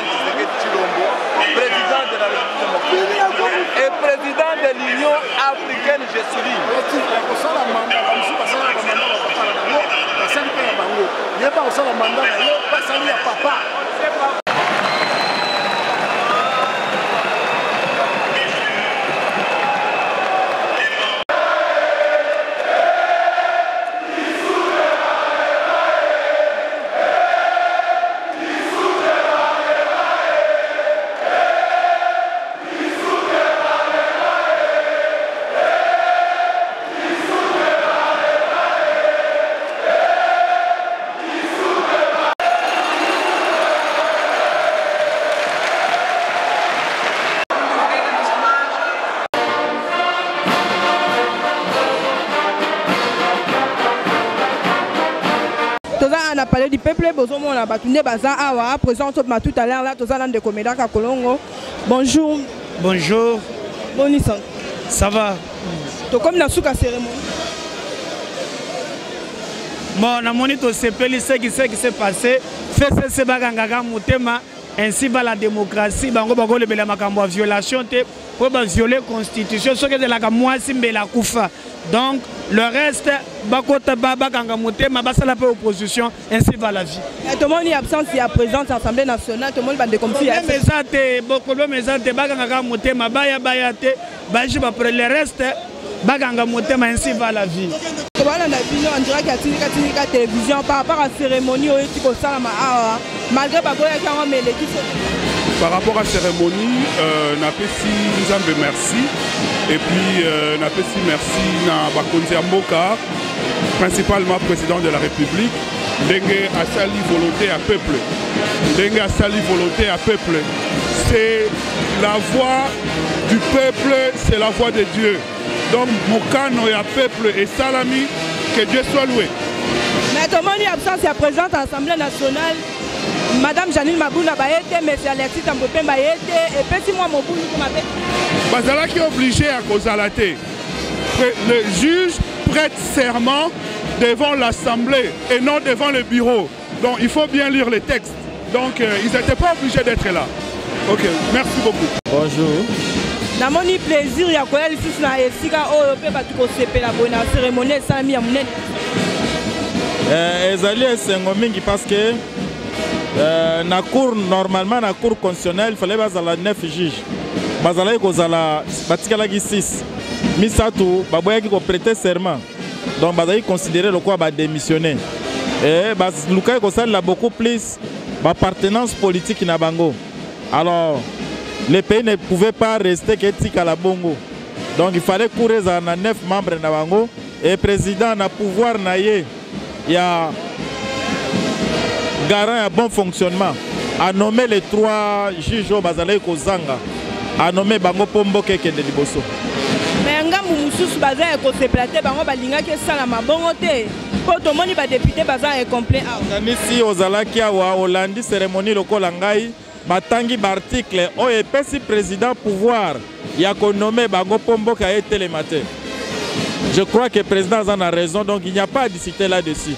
Antoine Tshisekedi Tshilombo, président de la République démocratique et président de l'Union africaine, je souligne. On a parlé du peuple, on a battu Baza, présent tout à l'heure là, tous de Comédac à Colongo. Bonjour. Bonjour. Bonne santé. Ça va. Comme la souka cérémonie. Bon, on a monitoré ce qui s'est passé. Fait ce baganga mutema ainsi va la démocratie. Bango bango le bela makambo violation te pour violer la constitution. Ce que de la moi simbela kufa. Donc le reste, bakota baganga mutema basala peu opposition ainsi va la vie. Tout le monde est absent si la présence de l'Assemblée nationale, tout le monde va déconfier. Problème est baganga mutema baya te baji ba pour le reste baganga mutema ainsi va la vie. On dirait qu'il y a une télévision par rapport à la cérémonie malgré par rapport à la cérémonie, nous avons merci. Et puis, nous avons merci à Bakonzi Mboka, principalement président de la République. Dengue a sali volonté à peuple. Dengue a sali volonté à peuple. C'est la voix du peuple, c'est la voix de Dieu. Donc, Mokano et à peuple et Salami, que Dieu soit loué. Mais tout le monde est absent, c'est la présidente de l'Assemblée nationale. Madame Janine Mabouna Baete, M. Alexis Tambopé Baete, et petit moi mon boulot comme appelle. Bazala qui est obligé à cause de la thé. Le juge prête serment devant l'Assemblée et non devant le bureau. Donc il faut bien lire les textes. Donc ils n'étaient pas obligés d'être là. Ok, merci beaucoup. Bonjour. Dans mon plaisir, il y a quoi ici na esika o pe batu ko sepela bona cérémonie salami ya munene. Ezali esengo mingi parce que na cour normalement na cour constitutionnelle il fallait bazala 9 juges. Bazala kozala batikala ki 6. Misatu baboyaki ko prêter serment. Donc bazali considérer le quoi ba démissionner. Et baz luka ko sala beaucoup plus appartenance politique na bango. Alors le pays ne pouvait pas rester que Tikala Bongo. Donc il fallait courir à 9 membres na bango et le président na pouvoir na ye. Il y a garant un bon fonctionnement. A nommer les 3 juges au Bazalé Kozanga. A nommer Bango Pombo Keke de Liboso. Mais ngambu mususu baza ko se plater bango balinga ke sala mabongo te. Pour tout le monde ba député baza est complet. Ici aux Alaki awa Hollande cérémonie lokola ngai batangi barticle o epesi président pouvoir ya ko nommer Bango Pombo ka été le matin. Je crois que le président en a raison, donc il n'y a pas à discuter là-dessus.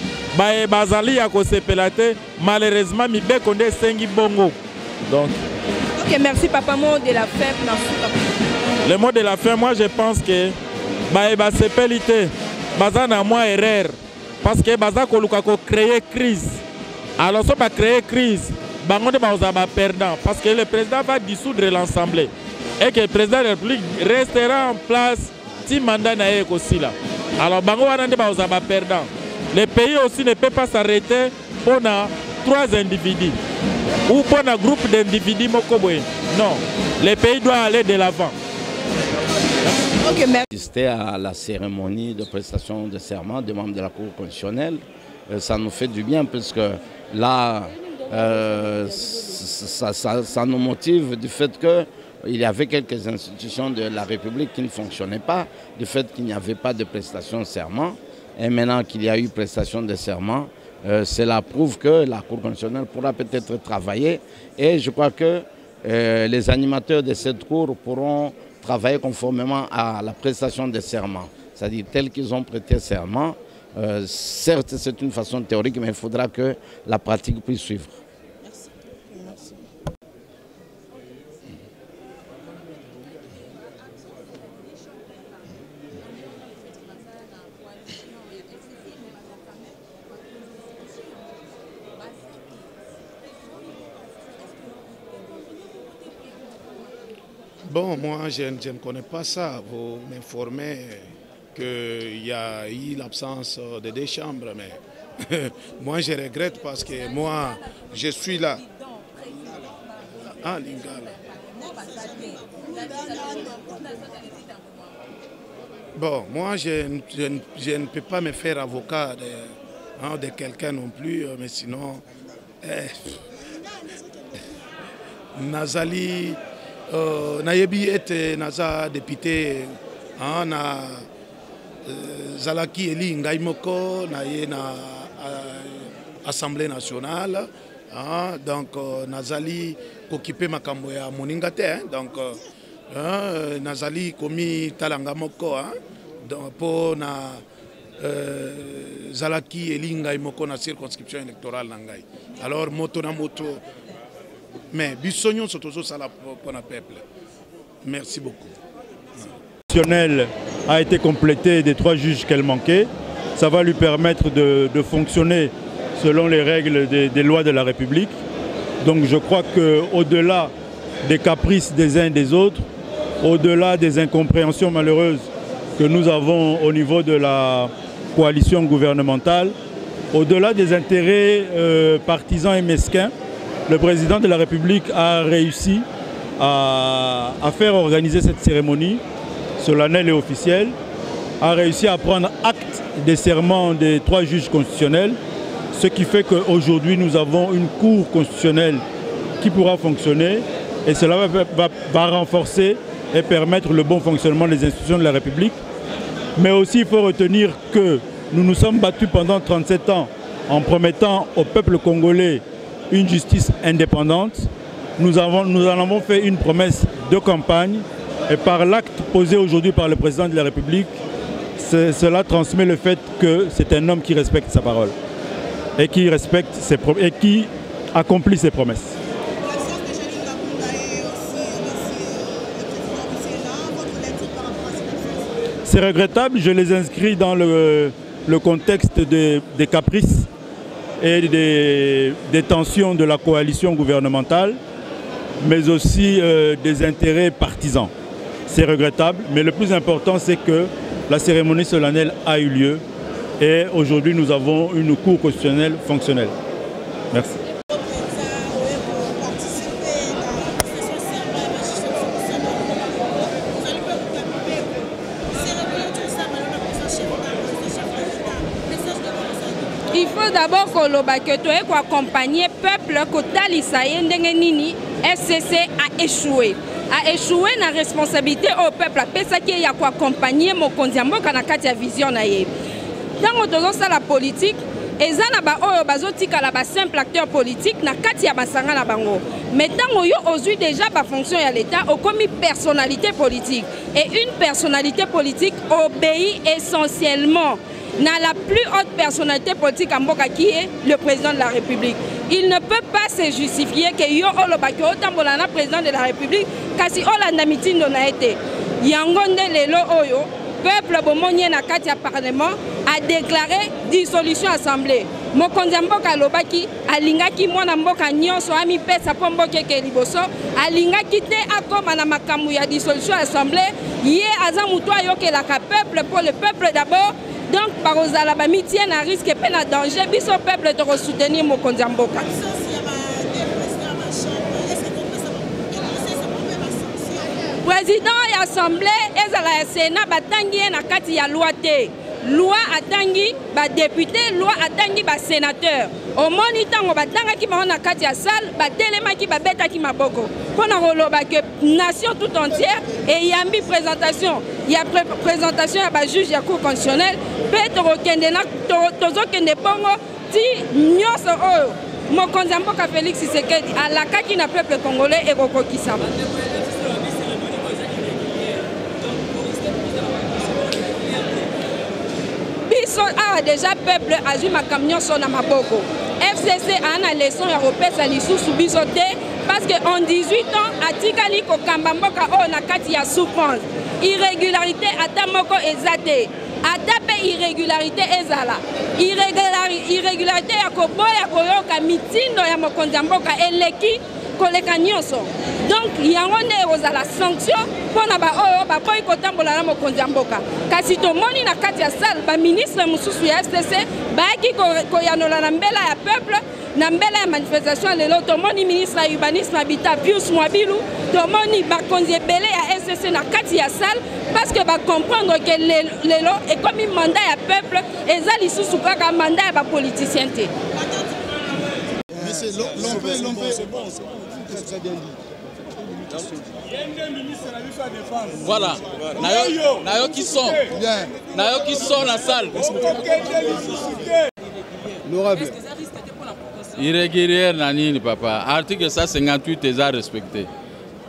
Bazali a se pelate, malheureusement, mi be konde sengi bongo. Donc. Ok, merci papa. Mot de la fin. Le mot de la fin, moi je pense que se pelite, baza na moi erreur, parce que baza koluka ko créer crise. Alors si on va créer crise, bangonde ba perdant, parce que le président va dissoudre l'Assemblée et que le président de la République restera en place. Si mandat na aussi là. Alors bango wana nde ba perdant. Le pays aussi ne peut pas s'arrêter pour 3 individus ou pour un groupe d'individus mokoboye. Non, le pays doit aller de l'avant. Okay, C'était à la cérémonie de prestation de serment des membres de la Cour constitutionnelle. Ça nous fait du bien parce que là, ça nous motive du fait que il y avait quelques institutions de la République qui ne fonctionnaient pas, du fait qu'il n'y avait pas de prestation de serment. Et maintenant qu'il y a eu prestation de serment, cela prouve que la Cour constitutionnelle pourra peut-être travailler. Et je crois que les animateurs de cette Cour pourront travailler conformément à la prestation de serment. C'est-à-dire tel qu'ils ont prêté serment. Certes, c'est une façon théorique, mais il faudra que la pratique puisse suivre. Merci. Bon, moi, je ne connais pas ça. Vous m'informez qu'il y a eu l'absence de deux chambres, mais moi, je regrette parce que moi, je suis là. Ah, Lingala. Bon, moi, je ne peux pas me faire avocat de quelqu'un non plus, mais sinon, Nazali, Nayebi était Naza député, na Zalaki Eli Ngaimoko, Naye na Assemblée nationale, donc Nazali occupé makambo ya moningate, donc Nazali komi talangamoko, donc pour na Zalaki Eli Ngaimoko na circonscription électorale nangai. Alors moto na moto, mais bisognon sotozo sala pour le peuple. Merci beaucoup. A été complété des 3 juges qu'elle manquait. Ça va lui permettre de fonctionner selon les règles des lois de la République. Donc je crois qu'au-delà des caprices des uns et des autres, au-delà des incompréhensions malheureuses que nous avons au niveau de la coalition gouvernementale, au-delà des intérêts partisans et mesquins, le président de la République a réussi à faire organiser cette cérémonie solennelle et officielle, a réussi à prendre acte des serments des 3 juges constitutionnels, ce qui fait qu'aujourd'hui nous avons une cour constitutionnelle qui pourra fonctionner et cela va renforcer et permettre le bon fonctionnement des institutions de la République. Mais aussi il faut retenir que nous nous sommes battus pendant 37 ans en promettant au peuple congolais une justice indépendante. Nous en avons fait une promesse de campagne et par l'acte posé aujourd'hui par le président de la République, cela transmet le fait que c'est un homme qui respecte sa parole et qui accomplit ses promesses. C'est regrettable, je les inscris dans le contexte des caprices et des tensions de la coalition gouvernementale, mais aussi des intérêts partisans. C'est regrettable, mais le plus important, c'est que la cérémonie solennelle a eu lieu et aujourd'hui, nous avons une cour constitutionnelle fonctionnelle. Merci. Il faut d'abord que tu aies accompagner le peuple que FCC a échoué. A échoué na responsabilité au peuple. Pesa qui y a accompagner mon kondiambo kana kati ya vision na ye. Tango tozo sa la politique, ezana ba oyo bazotika la ba simple acteur politique na kati ya basanga na bango. Mais tango yo aujourd'hui déjà ba fonction ya l'état au comme personnalité politique et une personnalité politique obéit essentiellement na la plus haute personnalité politique en Mboka qui est le président de la République. Il ne peut pas se justifier que yo olobaki otambolana président de la République kasi olanda mitindo na été. Yangonde lelo oyo peuple bomonye na kati ya parlement a déclaré dissolution assemblée. Mokonzi mboka lobaki alingaki mwana mboka nyonso ami pesa po mboka ke liboso alingaki te akoma na makambu ya dissolution assemblée ye aza mutu ayokelaka peuple pour le peuple d'abord. Donc, par aux mitié na risque et na danger, biso peuple de soutenir mon kondiamboka. Président et assemblée, et la Sénat, batangi na kati ya loi te. Loi atangi, ba député, loi atangi, ba sénateur. Au monitango batanga ki na kati ya salle, ba telema ki ba beta ki maboko. Pour na roloba que nation tout entière et yambi présentation. Il y a présentation à ba juge ya cour constitutionnelle. Petro kende na tozo kende bongo ti nyoso oyo. Mokonzi mboka Félix Tshisekedi alakaki na peuple congolais et kokokisa. Ah, déjà peuple a vu ma camion sur ma boko. FCC a une leçon européenne à l'issue sous bisoté parce qu'en 18 ans, à Tikali ko Kambamboka on a kati ya souffrance. Irrégularité à Tamoko ezate. À taper irrégularité ezala. Irrégularité ya koboya koyoka mitindo ya mokonzi mboka eleki koleka nyonso. Donc yango nde ozala sanction pona ba oyo ba boy kotambola na mokonzi ya mboka. Kasi tomoni na kati ya salle ba ministre mususu ya FCC baaki koyanola na mbela ya peuple na mbela ya manifestation lelo tomoni ministre ya urbanisme habitat Pius Mwabilu tomoni bakonzi ebele ya FCC na kati ya salle parce que ba comprendre que lelo est comme un mandat ya peuple eza lisusu kaka mandat ya ba politicien te. Mais c'est bon. Très bien dit. Voilà. Nayo qui sont dans la salle. Irrégulière Nanini papa. Article 158 est à respecter.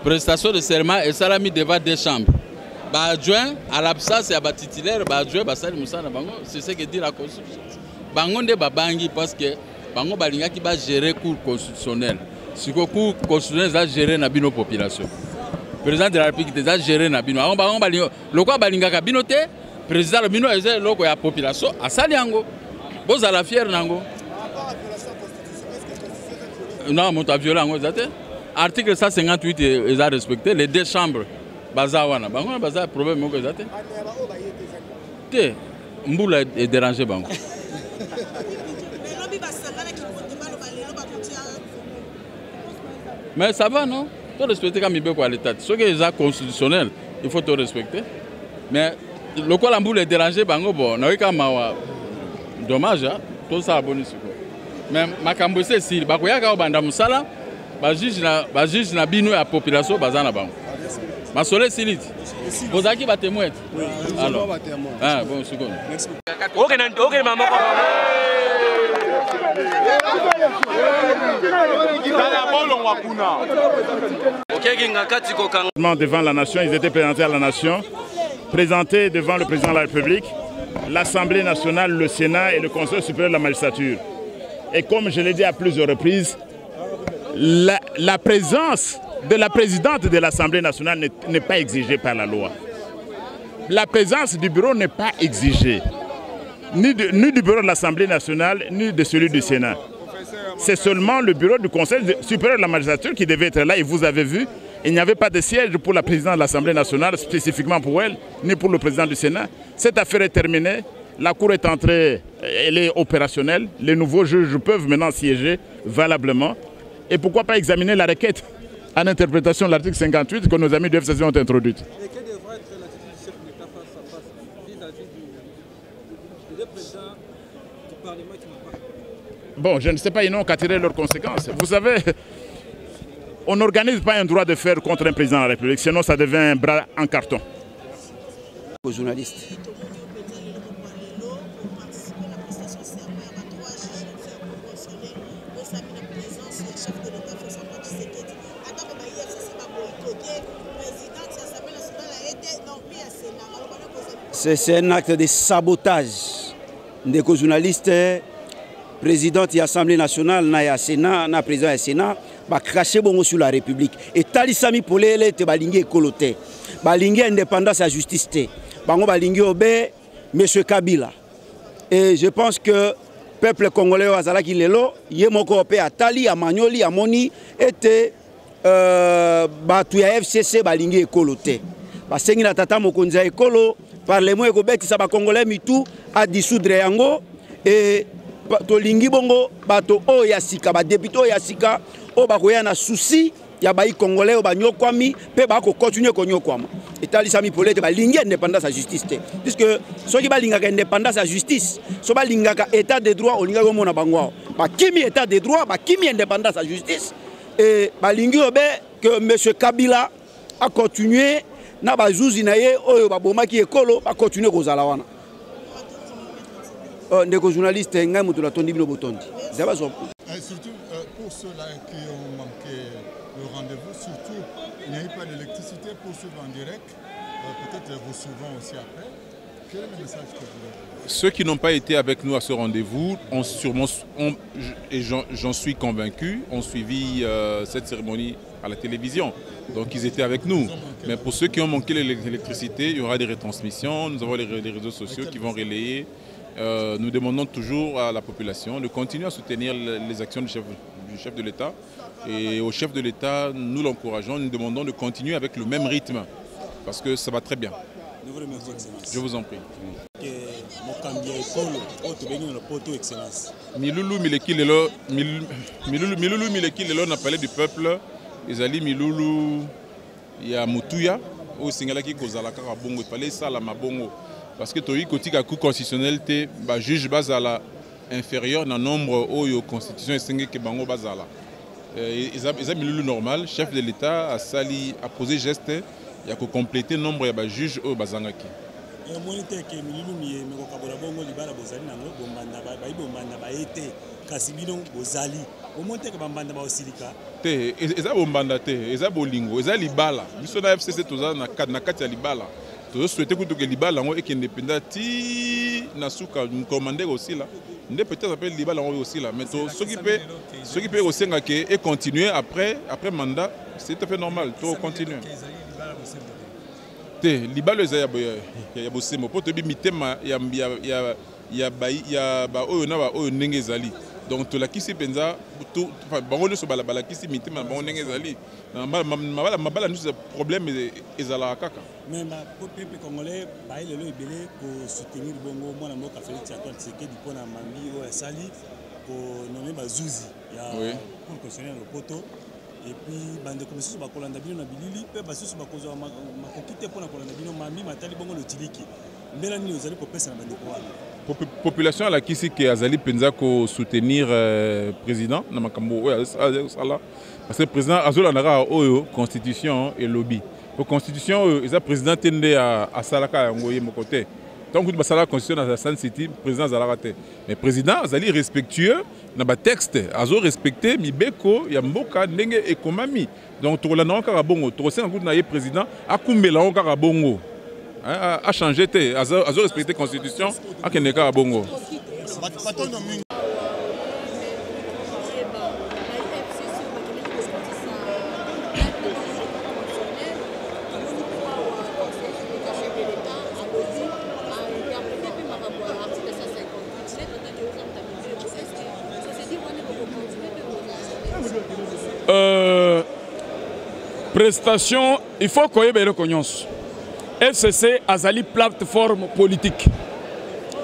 Prestation de serment et salami devant des chambres. Adjoint à l'absence et à titulaire, adjoint c'est ce que dit la Constitution. Bango de babangi parce que bango balinga qui va gérer cours constitutionnel. Si le cours constitutionnel va gérer la population. Le président de la République va gérer la population. Le quoi balinga kabinote, président de la population à Saliango. Vous à la fière nango. Non, mon violent, article 158 est à respecter. Les deux chambres. Bazawana, bango baza problème moko ezate. Te, mbula est dérangé bango. Mais ça va non? Tu respecter comme il peut à l'État. Ce qui est constitutionnel, il faut te respecter. Mais le quoi l'amboule est dérangé bango bon, na wika mawa. Dommage hein, tout ça abonné sur. Mais makambo c'est si bakoya ka obanda musala, ba juge na bino ya population bazana bango. Ma soleil silite. Vous avez qui va témoigner? Alors. Ah bon, second. Merci. OK, maman. Devant la nation, ils étaient présentés à la nation, présentés devant le président de la République, l'Assemblée nationale, le Sénat et le Conseil supérieur de la magistrature. Et comme je l'ai dit à plusieurs reprises, la présence de la présidente de l'Assemblée nationale n'est pas exigée par la loi. La présence du bureau n'est pas exigée, ni du bureau de l'Assemblée nationale, ni de celui du Sénat. C'est seulement le bureau du Conseil supérieur de la magistrature qui devait être là. Et vous avez vu, il n'y avait pas de siège pour la présidente de l'Assemblée nationale, spécifiquement pour elle, ni pour le président du Sénat. Cette affaire est terminée. La Cour est entrée, elle est opérationnelle. Les nouveaux juges peuvent maintenant siéger valablement. Et pourquoi pas examiner la requête en interprétation de l'article 58 que nos amis du FCC ont introduite. Et quelle devrait être l'attitude du chef de l'État face à face vis-à-vis du président du Parlement qui n'a pas? Bon, je ne sais pas, ils n'ont qu'à tirer leurs conséquences. Vous savez, on n'organise pas un droit de fer contre un président de la République, sinon ça devient un bras en carton. Aux journalistes. C'est un acte de sabotage des journalistes, président de l'Assemblée nationale, na Sénat, na président du Sénat, ba cracher bongo sur la République. Et talisami polele te balingi ekolote, balingi indépendance à justice te, bango balingi obé Monsieur Kabila. Et je pense que le peuple congolais azala ki lelo, yemoko pe atali, amanyoli, amoni, était batu ya FCC balingi ekolote. Basengi na tata mokonzi ekolo. Parlement ekobeti sa ba Congolais mitu a dissoudre yango et tolingi bongo bato o ya sika ba député o ya sika o ba koya na souci ya ba Congolais o ba nyokwami pe ba ko continuer ko nyokwama etali sami polete ba lingi indépendance à justice te puisque soki ba lingaka indépendance à justice so ba lingaka état de droit o linga ko mona bango ba kimi état de droit ba kimi indépendance à justice et ba lingi obe que monsieur Kabila a continué na bazuzi na ye oyo babomaki ekolo ba continuer kozala wana ndeko journaliste ngai mutu la tondi bino botondi surtout pour ceux-là qui ont manqué le rendez-vous, surtout il n'y a pas d'électricité pour suivre en direct, peut-être vous suivons aussi après. Quel est le message que vous avez? Ceux qui n'ont pas été avec nous à ce rendez-vous, et j'en suis convaincu, ont suivi cette cérémonie à la télévision. Donc ils étaient avec nous. Mais pour ceux qui ont manqué l'électricité, il y aura des retransmissions, nous avons les réseaux sociaux qui vont relayer. Nous demandons toujours à la population de continuer à soutenir les actions du chef du chef de l'État. Et au chef de l'État, nous l'encourageons, nous demandons de continuer avec le même rythme, parce que ça va très bien. Je vous en prie. Milulu Mileki Lelo n'a parlé du peuple. Ezali Milulu ya Mutuya au Singalaki Kozalaka Bongo. Il fallait ça la Mabongo. Parce que Toyi Kotika Coup constitutionnel te juge Bazala inférieur dans le nombre au constitution et Sengé Kebango Bazala. Ils ont Milulu normal, chef de l'État a sali a posé geste. Il y a que compléter le nombre de juges au Bazangaki. Eza bombanda te, eza bolingo, eza libala. Biso na FCC toza na kati ya libala. Tozo souhaiter que libala ngo ekendependa ti na suka commander aussi là. Ndé peut-être appelle libala ngo aussi là, mais ceux qui peut aussi ngake et continuer après mandat, c'est tout à fait normal, to continuer. Te libala eza ya bosemo po to bi mitema ya ba oyo na ba oyo ndenge ezali. Donc tout la kisi penza tout bango le so bala kisi mitema bango ndenge ezali. Mabala nous problème ezala kaka. Mais pour le peuple congolais, il est pour soutenir Bongo, moi, je suis Félix Antoine Tshisekedi pour Mambi ou Sali pour nommer Bazouzi. Il y a pour questionner le poteau. Et puis, bande de commissions sur Bakolanda Bino Nabilili, peut passer sur Bakozo Makokite pour la Kolanda Bino Mami, Matali Bongo le Tiliki. Mélanie, vous allez pour passer la bande de population à la Kisi qui a Zali Penzako soutenir président Namakambo parce que le président Azola Nara Oyo constitution et lobby. La constitution est président tendé à Salaka Ngoye mon côté. Tant que la constitution dans la San City, président Zalarate. Mais le président Zali respectueux dans le texte, Azo respecté Mibeko, Yamboka, Nenge et Komami. Donc tout le monde a bongo, tout le président a kumbela encore à bongo. A changé, Azo respecté la constitution, a keneka à bongo. Prestation, il faut qu'on ait une reconnaissance. FCC a une plateforme politique.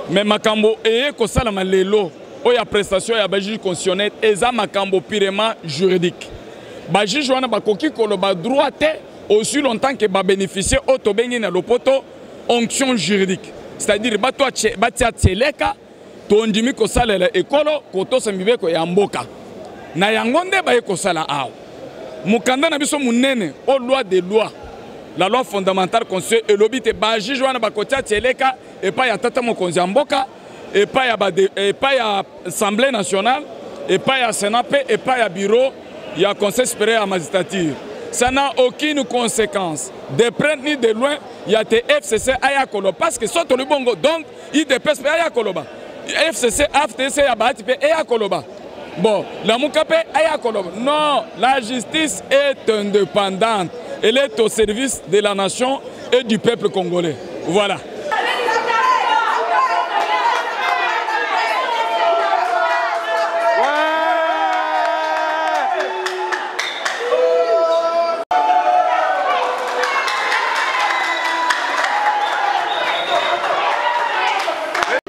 Mais Makambo et Kosalama Lelo, où il y a prestation, il y a un juge constitutionnel, et ça Makambo purement juridique. Le juge a le droit aussi longtemps que va bénéficier autobéni na lopoto onction juridique. C'est-à-dire que batia tseleka, tondimi kosala la ekolo, koto sambibe ko yamboka. Na yangonde ba ekosala aw. Mukanda na biso munene au loi des lois. La loi fondamentale constitue et l'obité baji joana bakotia tseleka et pas ya tata mokonzi amboka et pas ya assemblée nationale et pas ya sénat et pas ya bureau ya conseil supérieur à magistrature. Ça n'a aucune conséquence. De près ni de loin, il y a des FCC à Koloba parce que soit le bongo donc il dépêche à Koloba. FCC FTC à Batipe et à Koloba. Bon, la Moukape à Koloba. Non, la justice est indépendante. Elle est au service de la nation et du peuple congolais. Voilà.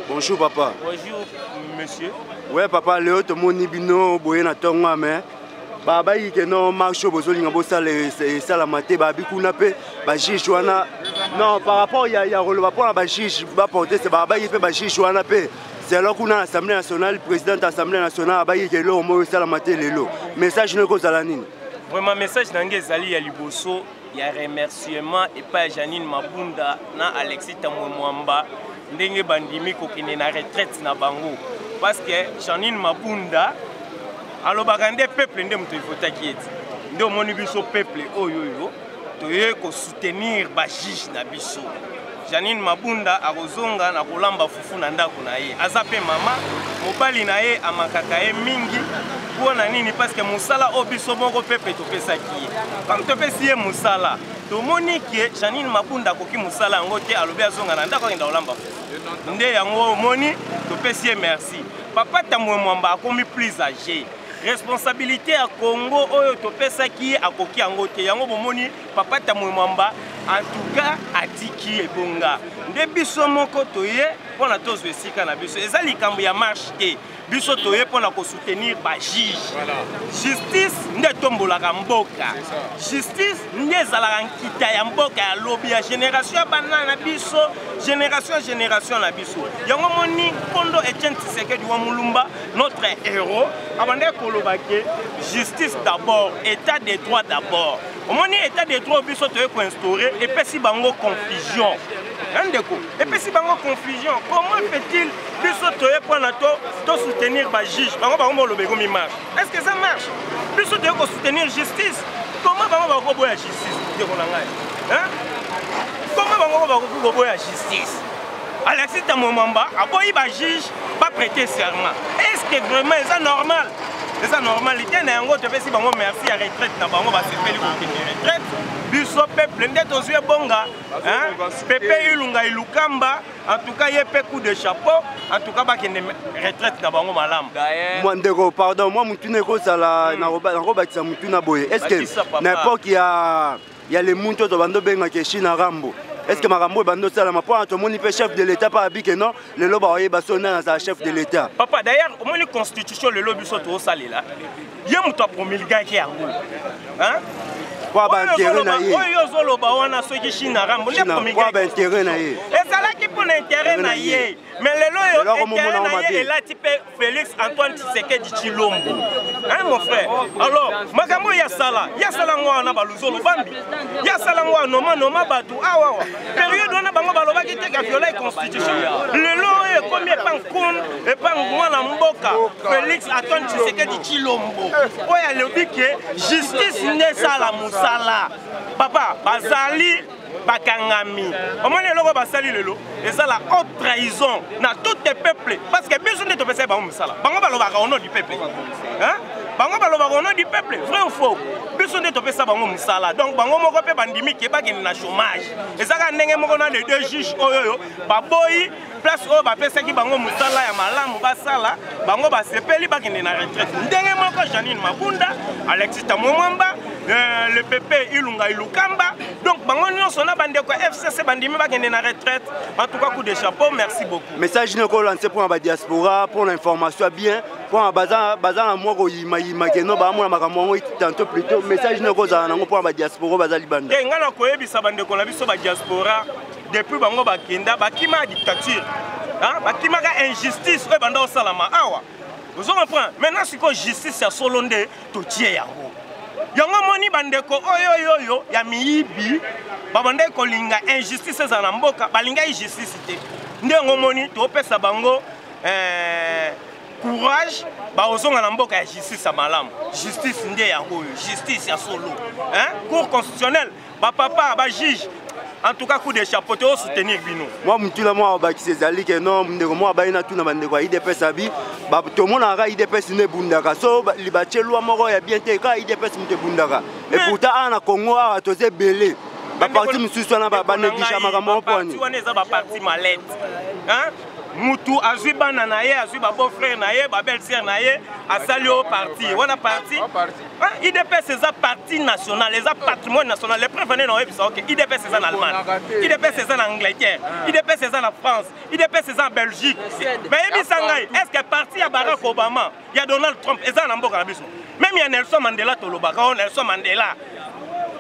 Bonjour papa. Bonjour monsieur. Ouais papa, Léo to moni bino boye na tonga mais baba yike no marche bozolinga bosala sala maté babi kuna pe ba juge wana non par rapport ya relevé pour ba juge ba porter c'est baba yike ba juge wana pe c'est alors qu'on a l'Assemblée nationale, le président de l'Assemblée nationale a dit que l'eau mo sala maté lelo. Message ne cause à la nini. Vraiment message nangé zali ya liboso ya remerciement et pas Janine Mabunda na Alexis Tamwamba. Ndenge bandimi kokine na retraite na bango parce que Janine Mabunda alobaka nde peuple nde muto ifotaki eti nde omoni biso peuple oyo toye ko soutenir ba juge na biso. Janine Mabunda akozonga na kolamba fufu na ndako na ye aza pe mama mobali na ye amakaka ye mingi pona nini parce que musala obiso moko peuple topesaki quand topesi ye musala tomoni ke Janine Mabunda koki musala ngo te alobi azonga na ndako nda kolamba nde yango moni topesi ye merci papa Tamwe Mwamba akomi plus âgé responsabilité à Congo oyo topesaki akoki yango te yango bomoni papa Tamwemwamba en tout cas atiki ebonga nde biso moko toye mpona tozwa esika na biso eza likambo ya marche te biso toye mpona kosoutenir bajuge justice nde tombolaka mboka justice nde ezalaka nkita ya mboka ya lobi ya génération ya bana na biso génération na biso yango moni Kondo Etienne Tshisekedi wa Mulumba notre héros abande koloba ke justice d'abord état de droit d'abord omoni état de droit biso toye ko instaurer et pesi bango confusion ndeko et pesi bango confusion comment fait-il biso toye mpona to soutenir ba juge bango bango lobego mi marche est-ce que ça marche biso toye ko soutenir justice comment bango bako boya justice ndeko na ngai hein comment bango bako boya justice Alexis Tamwemwamba aboyi ba juge pas prêter serment est-ce que vraiment c'est normal c'est ça normalité na yango te pesi bango merci à retraite na bango ba sepeli ko retraite biso peuple nde tozwe bonga hein Pepe Ilunga Ilukamba en tout cas yé pe coup de chapeau en tout cas ba kende retraite na bango malamu moi ndeko pardon moi mutune ko sala na robakisa mutuna boye est-ce que n'importe il y a les munto to bando benga ke China Rambo est-ce que Marambo bando sala ma point to moni pe chef de l'état pas habike non le loba oye basona na chef de l'état papa d'ailleurs au moni constitution le lobi so to salila ye muto promulga ki yango hein kwa ba intérêt na ye oyo zoloba wana soki China Rambo le promulga kwa ba intérêt na ye ezalaki pour intérêt na ye mais le loyo intérêt na ye là type Félix Antoine Tshisekedi Tshilombo hein mon frère alors makambo ya sala ngwana baluzolo bambi ya sala ngwana noma batu awa période wana bango balobaki te ka violer constitution le loyo combien pan kun et pan ngwana mboka Félix Antoine Tshisekedi Tshilombo oya lobi ke justice ne sala musala papa bazali bakangami omoni eloko basali lelo eza la haute trahison na tout le peuple parce que biso nde topesa bango misala bango balobaka au nom du peuple hein bango balobaka au nom du peuple vrai ou faux biso nde topesa bango misala donc bango moko pe bandimi ke bakende na chômage ezaka ndenge moko na les deux juges oyo baboyi place oyo bapesaki bango misala ya malamu basala bango basepeli bakende na retraite ndenge moko Janine Mabunda Alexis Tamwemwamba le Pepe Ilunga Ilukamba donc bango nyonso na bandeko FCC bandimi bakende na retraite en tout cas coup de chapeau merci beaucoup message ne ko lancer pour la diaspora pour l'information bien pour baza na moko yima keno ba mona makambo tantôt plutôt message ne ko za nango pour la diaspora baza libanda ngana ko yebisa bandeko na biso ba diaspora depuis bango bakenda bakima dictature hein bakima ka injustice oyo banda osalama awa vous comprenez maintenant siko justice ya solonde to tie yango yango moni bandeko oyo ya miyibi babande kolinga injustice za na mboka balinga injustice te ndengo moni to pesa bango courage ba ozonga na mboka ya justice malamu justice nde yango justice ya solo hein cour constitutionnelle ba papa ba juge en tout cas coup de chapeau te soutenir bino moi mutula moi ba kisezali ke non ndeko moi ba ina tuna bandeko IDPS abi ba to mona ka IDPS ne bundaka so libachelwa moko ya bien te ka IDPS mute bundaka et pourtant ana Congo a toze belé ba parti mususu na ba négliger makambo poni wana eza ba parti malette hein mutu azui bana na ye azui ba beau frère na ye ba belle sœur na ye asali au parti wana parti IDPS c'est un parti national c'est un patrimoine national les prévenez na webisa OK IDPS c'est en Allemagne IDPS c'est en Angleterre IDPS c'est en France IDPS c'est en Belgique mais yebisa ngai est-ce que parti ya Barack Obama ya Donald Trump eza na mboka na biso même ya Nelson Mandela tolobaka Nelson Mandela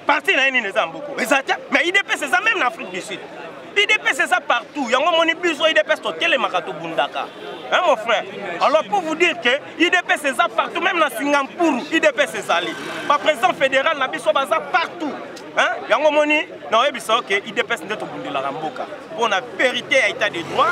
parti na nini eza mboko ezata mais IDPS c'est ça même en Afrique du Sud IDPS c'est ça partout. Yango moni biso IDPS to telemaka to bundaka. Hein mon frère. Alors pour vous dire que IDPS c'est ça partout même dans Singapour IDPS c'est ça li. Pas président fédéral na biso baza partout. Hein yango moni na yebisa OK IDPS nde to bundela mboka. Pour la vérité et état de droit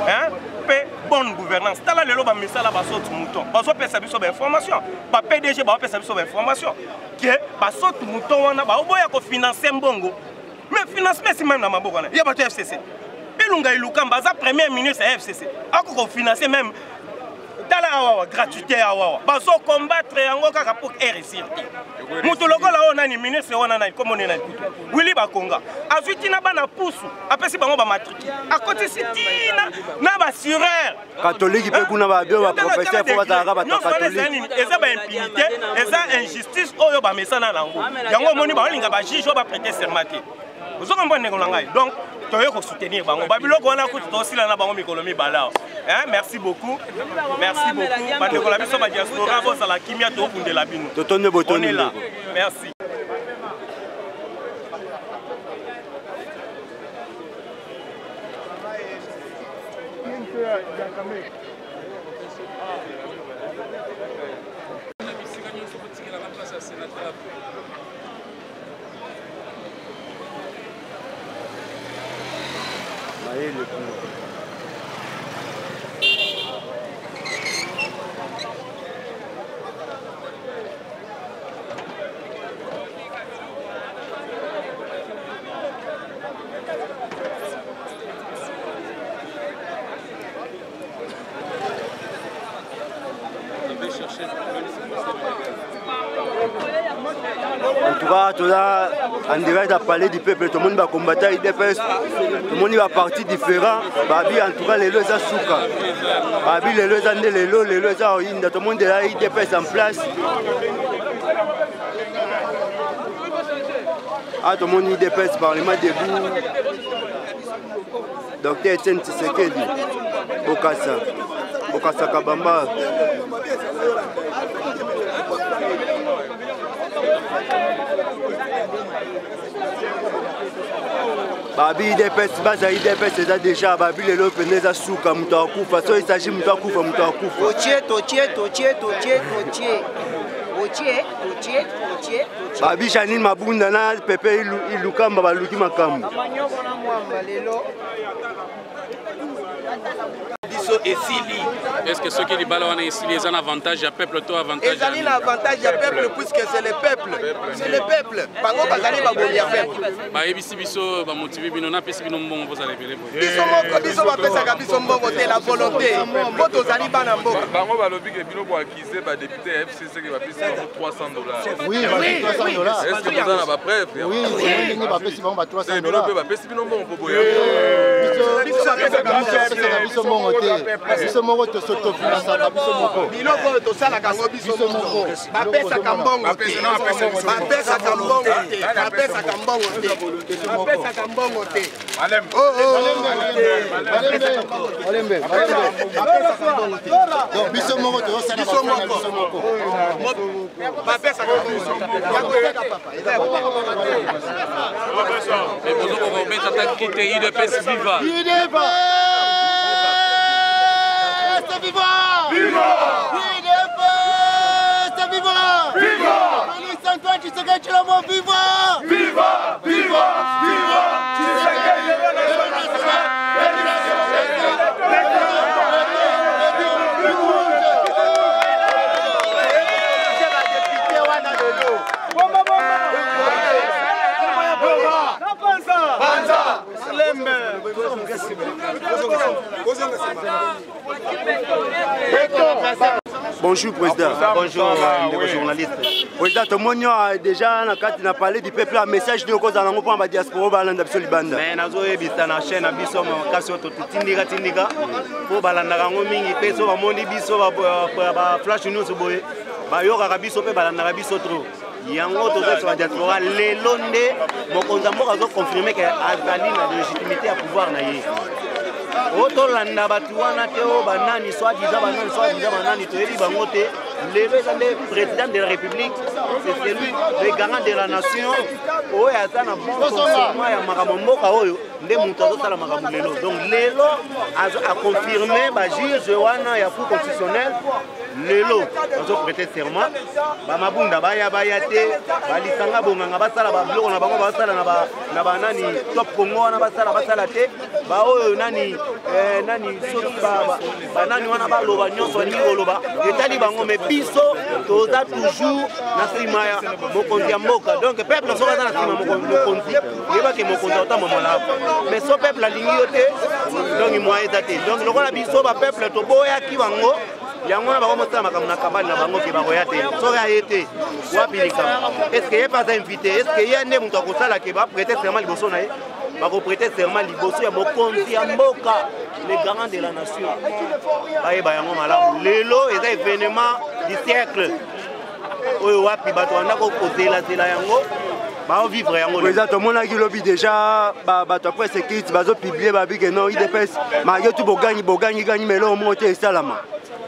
hein pe bonne gouvernance. Tala lelo ba misala ba sotu mouton. Ba so pesa biso ba information. Ba PDG ba pesa biso ba information. Que ba sotu mouton wana ba oboya ko financer mbongo. Mais financement c'est même dans ma boca. Il y a pas de FCC. Ilunga Ilukamba, ça premier ministre FCC. Ako financer même tala awa gratuité awa bazo combattre yango kaka pour RSIR mutu lokola ona ni ministre ona na komone na kutu Willy Bakonga azuti na bana pusu apesi bango ba matriki akoti sitina na ba sureur catholique pe kuna ba bio ba professeur pour bazaka ba catholique eza ba impunité eza injustice oyo ba mesana nango yango moni ba linga ba juge ba prêter serment vous comprenez ngai donc toyo ko soutenir bango babiloko wana ko tosila na bango mikolo mibala merci beaucoup bande ko la biso ba diaspora bo sala kimia to kundela bino totonne botoni là merci. En tout cas, tout là, en direct à parler du peuple, tout le monde va combattre IDPS, tout le monde va partir différent. Babi, en tout cas, les lois sont souka. Babi, les lois sont les lois sont inda. Tout le monde est là, IDPS en place. Ah, tout le monde IDPS, Parlement debout. Docteur Etienne Tshisekedi, Bokassa Kabamba. Babi IDPS, basa IDPS c'est déjà Babi les lots penez à souka mutaku façon il s'agit mutaku Babi Janine Mabunda na Pepe Ilukamba baluki makambo Est-ce que ceux qui les balles ici les ont avantage à peuple, toi avantage à ils ont avantage à peuple puisque c'est le peuple. C'est le peuple. Bango bazali babolia peuple. Ba ebisi biso ba motiver bino na pesi bino mbongo vous allez vele. Biso ba pesa ka biso mbongo te la volonté. Poto zali bana mboka. Bango balobi ke bino bo acquiser ba député FCC qui va payer $300. Oui, $300. Est-ce que vous avez la preuve? Oui, ni ba pesi bango ba $300. Bino pe ba pesi bino mbongo boya. Biso ba pesa biso mbongo te. Biso moko to s'autofinancer biso moko. Biloko to sala kango biso moko. Ba pesa ka mbongo te. Ba pesa ka mbongo te. Ba pesa ka mbongo te. Ba pesa ka mbongo te. Malem. Malembe. Donc biso moko to sala biso moko. Ba pesa ka mbongo. Mais bonjour, on va mettre ta quitter IDPS viva. Viva! Viva! IDPS viva! Viva! Félix Antoine Tshisekedi Tshilombo viva! Viva! Viva! Viva! Bonjour président. Bonjour journaliste. Président, tout le monde a déjà parlé du peuple, un message de cause dans la diaspora de Libanda. Mais nous avons vu dans la chaîne Abisso, Tindika, pour Balanda Mingi, Peso, Mondi Bisso, Flash News, Bayoka Bisso, Balanda Bisso trop. Yango sur la diaspora, les Londés, mon compte a confirmé qu'Azali a de légitimité à pouvoir naïr. Otolanda batuana teo banani soi-disant banani toyebi bango te le président de la République c'est celui le garant de la nation oyo aza na bon fonctionnement ya makambo mboka oyo nde moto azosala makambo lelo donc lelo a confirmé bajuge wana ya cour constitutionnel lelo azoprêter serment bamabunda baya te balisanga bonganga basala babiloko na bango basala na banani top Congo wana basala te baoyo nani soki banani wana baloba nyonso balingi koloba etali bango me biso toza toujours na nsima ya mokonzi ya mboka donc peuple soki aza na nsima mokonzi yebaki mokonzi aotamba malamu mais so peuple alingi yo te donc moyen eza te donc lokola biso bapeuple toboyaki bango yango na bango mosala makambo na kabali na bango ke bakoya te soki aye te wapi likambo est ce que ye mpe aza invité est ce que ye nde moto akosala ke baprêter serment liboso na ye bakoprêter serment liboso ya mokonzi ya mboka le garant de la nation bayeba yango malamu lelo eza événement du siècle oyo wapi bato banda kozelazela yango baovivre yango président tomonaki lobi déjà bato après sécurité bazopiblie babi ke non idps malgré tout bogangi melo moko te esalama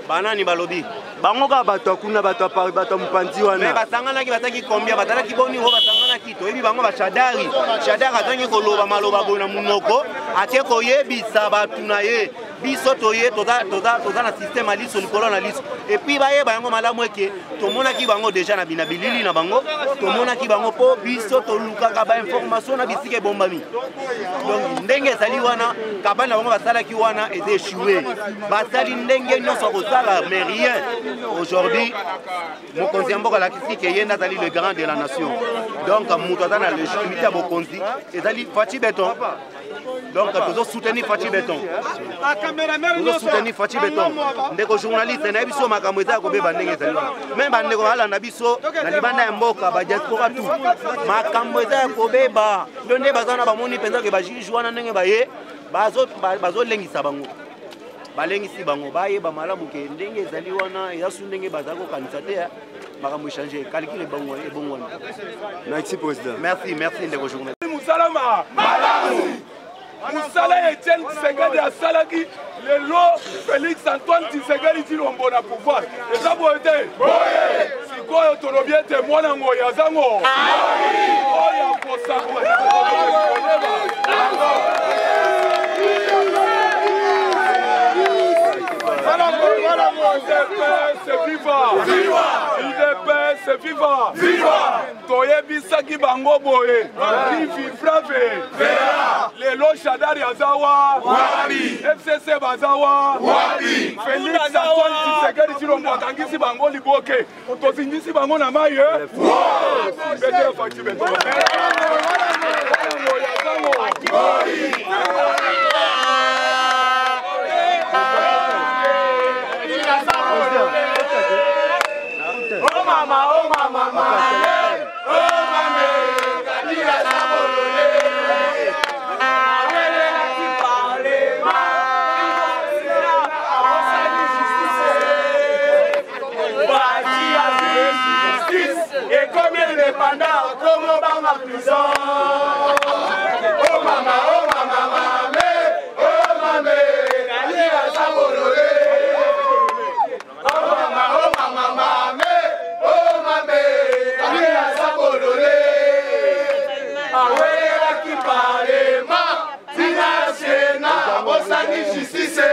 banani balobi bango kaka bato akuna bato ya Paris bato ya mopanzi wana basanganaki bataki combien batalaki boni ngo basanganaki toyebi bango bashadari azangi koloba maloba boye na munoko ate koyebisa bato na ye biso toye toza na système ya liso likolo na liso epuis bayeba yango malamu eke tomonaki bango déjà na bilili na bango tomonaki bango mpo biso tolukaka bainformation na bisika ebombami donc ndenge ezali wana kabani na bango basalaki wana eza échoué basali ndenge nyonso kosala mais rien aujourd'hui mokonzi ya mboka alakisi ke ye nde azali le grand de la nation donc moto aza na légitimité ya bokonzi ezali Faci Beton donc tozosoutenir Faci Beton ndeko journaliste nayebi biso makambo eza ya kobeba ndenge ezali wana me bandeko balanda biso na libanda ya mboka badiaspora tu makambo eza ya kobeba ndo nde baza na bamoni mpenza ke bajuge wana ndenge baye bazolengisa bango balengisi bango bayeba malamu ke ndenge ezali wana eza su ndenge baza kokanisa te makambo échange calcule ebongo wana merci président merci ndeko journaliste musalama malamu musala Etienne Tshisekedi asalaki lelo Félix Antoine Tshisekedi tilombo na pouvoir eza boye te sikoyo tolobi ete mwana ngoyi azango oyo akosakwa UDPS viva! Viva! Toyebisaki bango boye. Vivi Flave. Lelo Shadari azawa. Wapi. FCC bazawa. Wapi. Félix Antoine Tshisekedi Tshilombo akangisi bango liboke. Tozingisi bango na maye. Betela Faci Beton. Et combien de dépendants, comment va ma prison? Oh maman, mamé, oh mamé, Kali a saborolé. Oh maman, mamé, oh mamé, Kali a saborolé. Awe la qui parle ma, Tina Sena, Osani justice.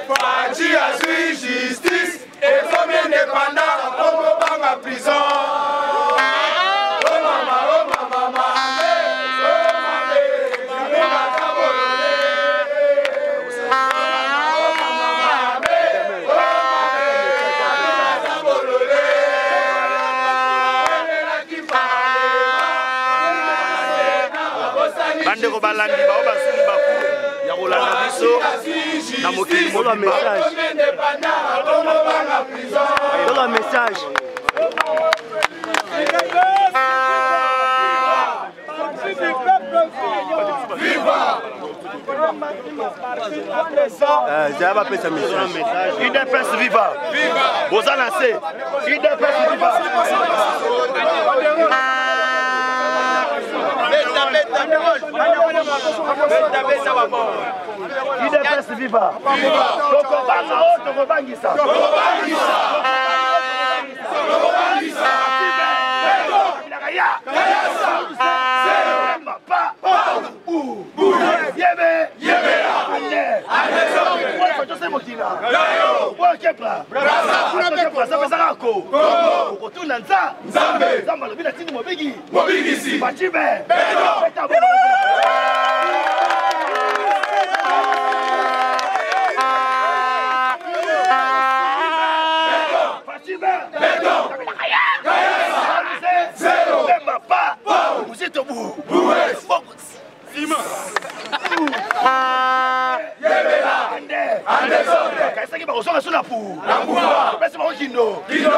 Faci a su justice. Et combien de dépendants, comment va ma prison? bandeko balandi bao basili baku ya kolanda biso na mokili mola message Dans message. Zaba pesa message. UDPS viva. Bozana se. UDPS viva. UDPS viva. Tokobanga o tokobangisa. c'est qui va recevoir sur la pour. La pouvoir. Mais c'est pas Kino. Kino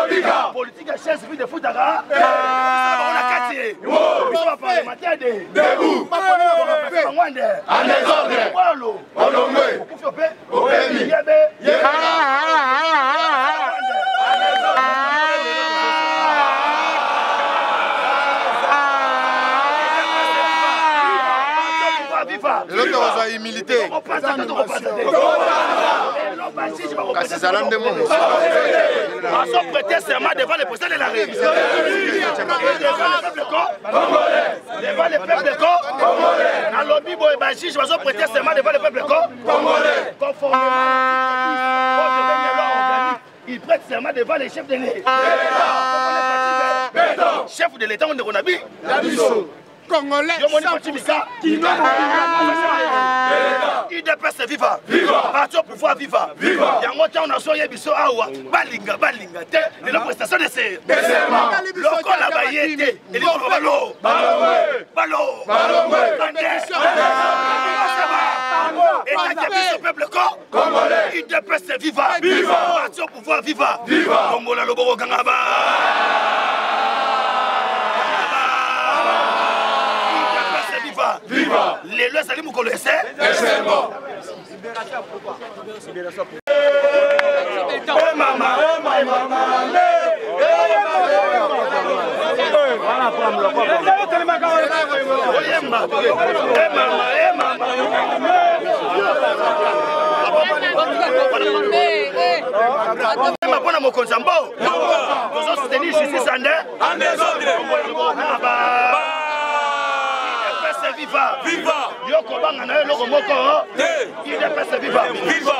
politique à chaise puis de foutara. On a quartier. On va parler matière de. Debout. Pas pour nous. En désordre. Walo. Olomwe. Okufi ope. Yebe. Yebe. L'autre a humilité. C'est ça l'âme de mon. Ils sont prêtés serment devant le président de la République. Devant le peuple congolais. Dans le lobby, ils sont prêtés serment devant le peuple congolais. Conformément à ils prêtent serment devant les chefs de l'État. Chef de l'État, on a vu. Congolais, IDPS viva, parti au pouvoir viva, yango ta on a soye biso awa, balinga te, de la prestation de ces loko la bayete, et les balo, et la biso peuple congolais, IDPS viva, parti au pouvoir viva, Congo la lobo gangaba. Viva! Les lois salut vous connaissez? Mapona mokonzambo. Nous allons soutenir justice en désordre. Viva! Viva! Yoko banga na loko moko. IDPS viva! Viva!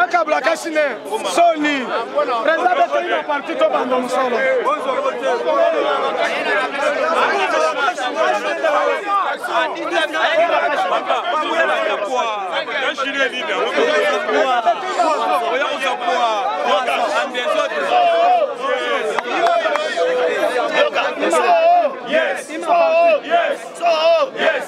Akabla kashine. Soni. Président de la partie to bando musolo. Yes! Yes! Yes!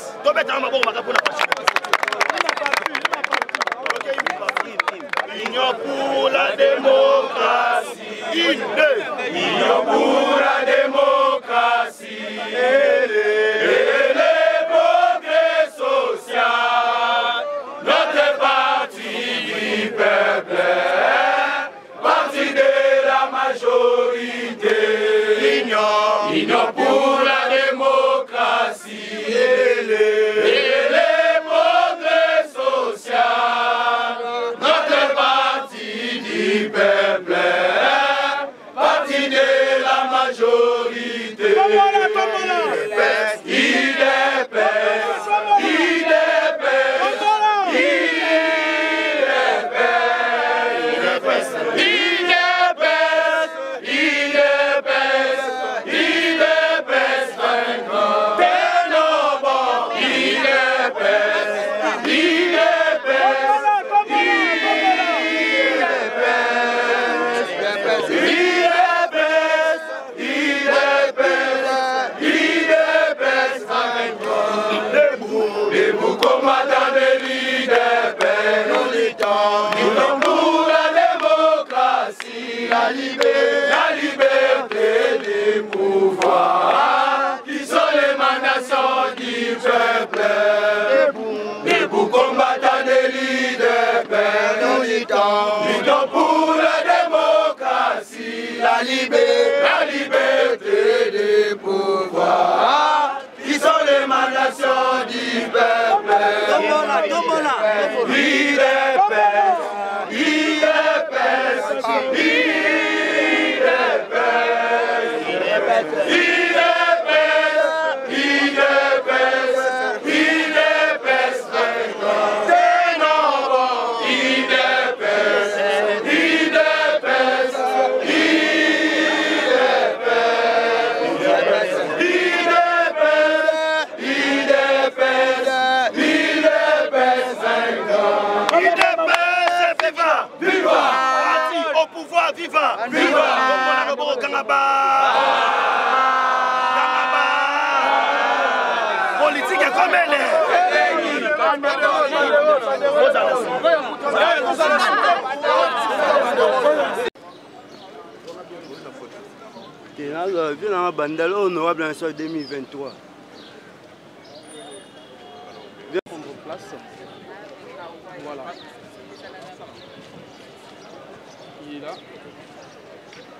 Union pour la démocratie. Union pour la démocratie. Et les progrès sociaux. Notre parti du peuple. Parti de la majorité. Union pour la démocratie. Et les progrès sociaux. Notre parti du peuple. Parti de la majorité. La liberté des pouvoirs, qui sont l'émanation du peuple. Debout combattants des leaders, nous luttons pour la démocratie, la liberté des pouvoirs, qui sont l'émanation du peuple. Viva! Viva! Politique est comme elle est. Viens dans la bandale honorable en 2023. Viens prendre place. Voilà. Il est là.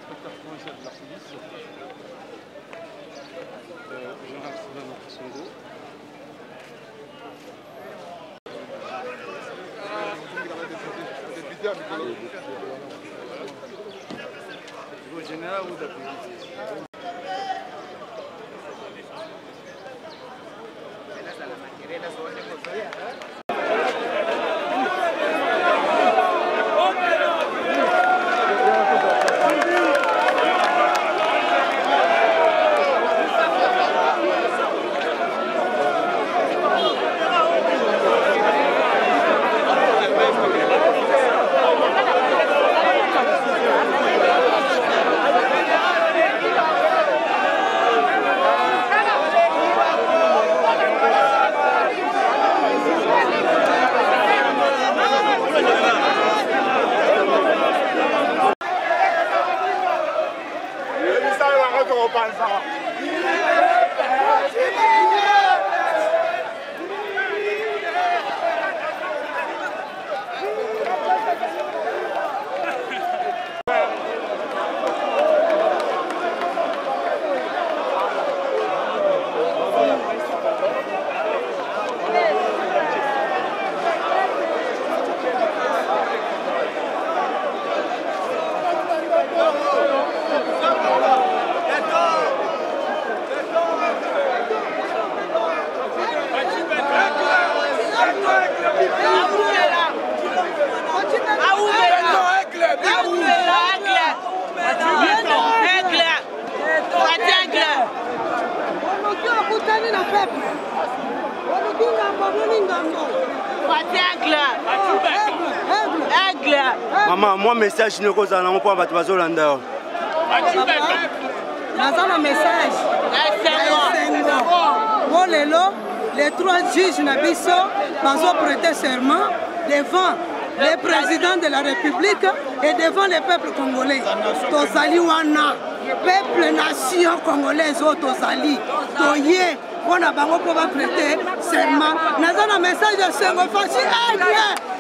Inspecteur provincial de la police. Général Sylvain Songo. Général ou Maman, moi message ne cause pas pour battre Bazolanda. Dans message, les trois juges Nabiso ont prêté serment devant le président de la République et devant le peuple congolais. Tozali wana, peuple nation congolaise, Tozali, Toye, on a bango pour prêter serment. Dans un message de Sengo Fachi,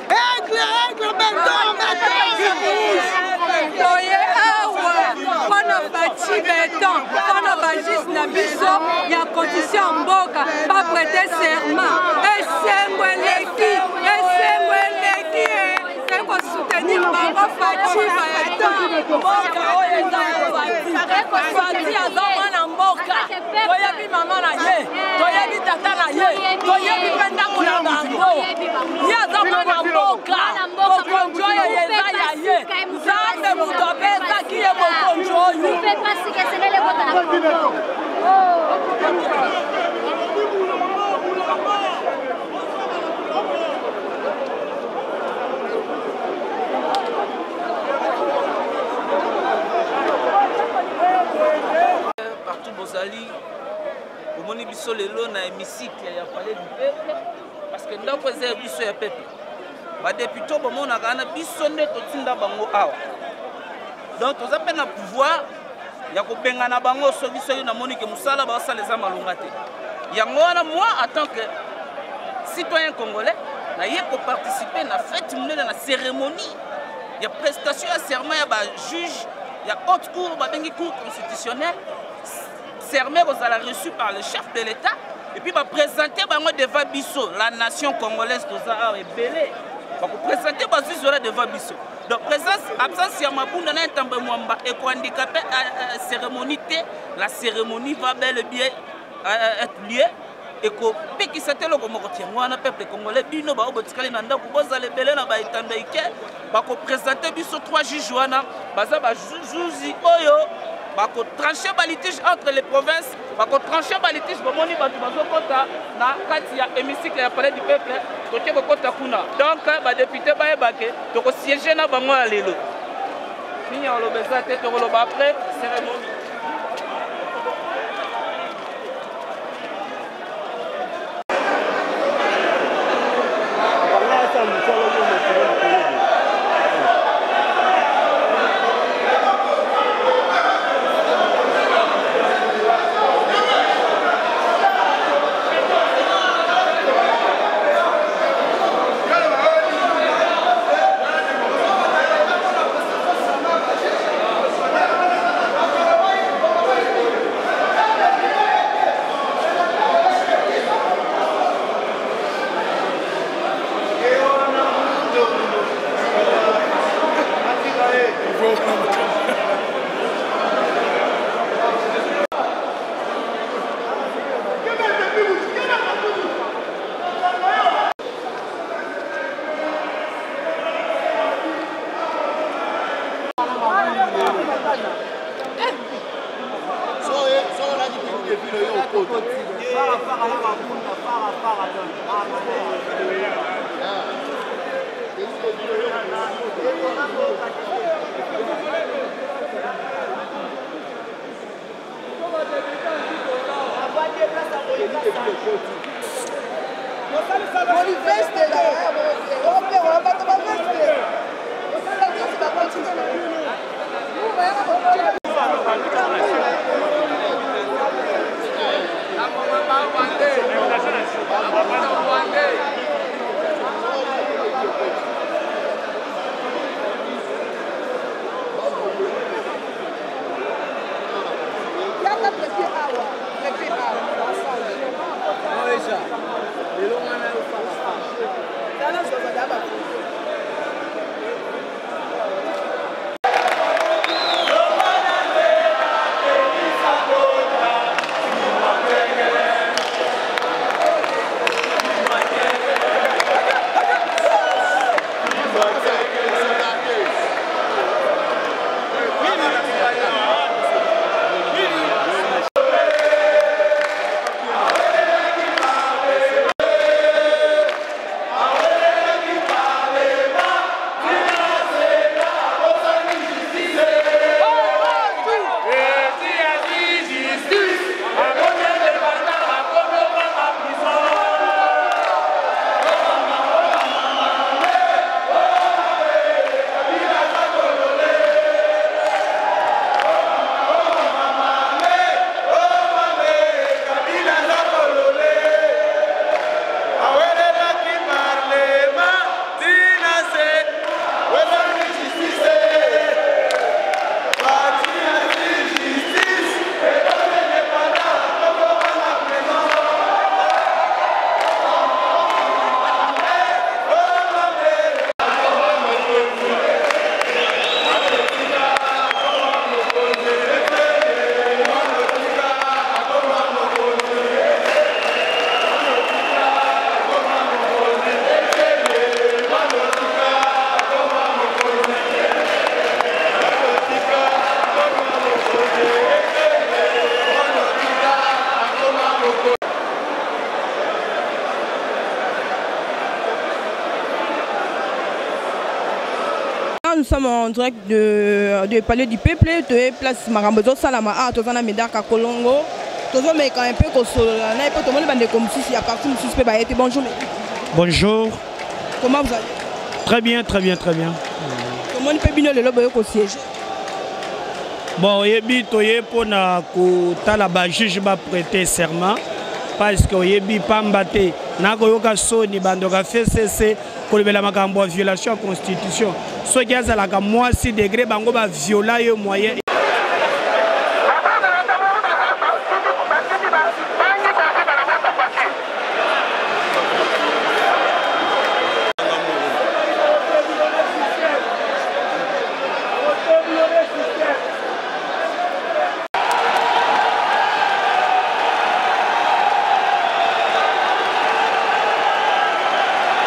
aigle, béton, Toye awa, on bâti béton, on bâti na biso, il y a condition mboka, pas prêter serment. Et c'est pour soutenir Bango Fachi béton. Mboka oyo Fachi azomana mboka. Toyebi maman na ye, toyebi tata na ye, toyebi penda kuna bango. Ye azomana mboka. Mokonjo yeza ya ye. Nzambe muto apesa kiye mokonjo oyo. Partout Bozali, au moni biso lelo na hémicycle ya palais du peuple, parce que ndako eza biso ya peuple. Ba député bomona kana biso nde totinda bango awa. Donc toza pe na pouvoir ya kobenga na bango soki soki na moni ke musala ba sala eza malonga te. Yango wana moi en tant que citoyen congolais na ye ko participer na fête munene na cérémonie ya prestation ya serment ya ba juge ya haute cour ba bengi cour constitutionnelle. Serment a reçu par le chef de l'État et puis va présenter devant Bisso, la nation congolaise de Belé. Va présenter devant Bisso. Donc présence, absence de Mabunda n'a pas été handicapé à cérémonie. La cérémonie va bel et bien être liée. Et que qui s'était le peuple congolais, Bino ba obotikali na ndako bozale belé na ba itandaike ba ko présenter Bisso 3 juges wana baza ba juzi oyo ba ko trancher ba litige entre les provinces ba ko trancher ba litige bomoni batu bazokota na kati ya hémicycle ya palais du peuple toke bokota kuna. Donc ba député ba ebake to ko siéger na bango ya lelo fini on lobeza te to loba après cérémonie. Nous sommes en direct de Palais du Peuple, de place Marambozo Salama, à Tozana Medaka Kolongo. Tozo mais quand un peu Kosola, n'a pas tout le monde bande comme si à partir du suspect été bonjour. Bonjour. Comment vous allez? Très bien, très bien, très bien. Comment on peut bien le lobo au siège? Bon, yebi toye pona ko tala ba juge ba prêter serment parce que yebi pambate na ko yoka soni bando ka FCC ko lebela makambo violation de la constitution. So ki azala ka moi 6 degrés bango ba viola yo moyen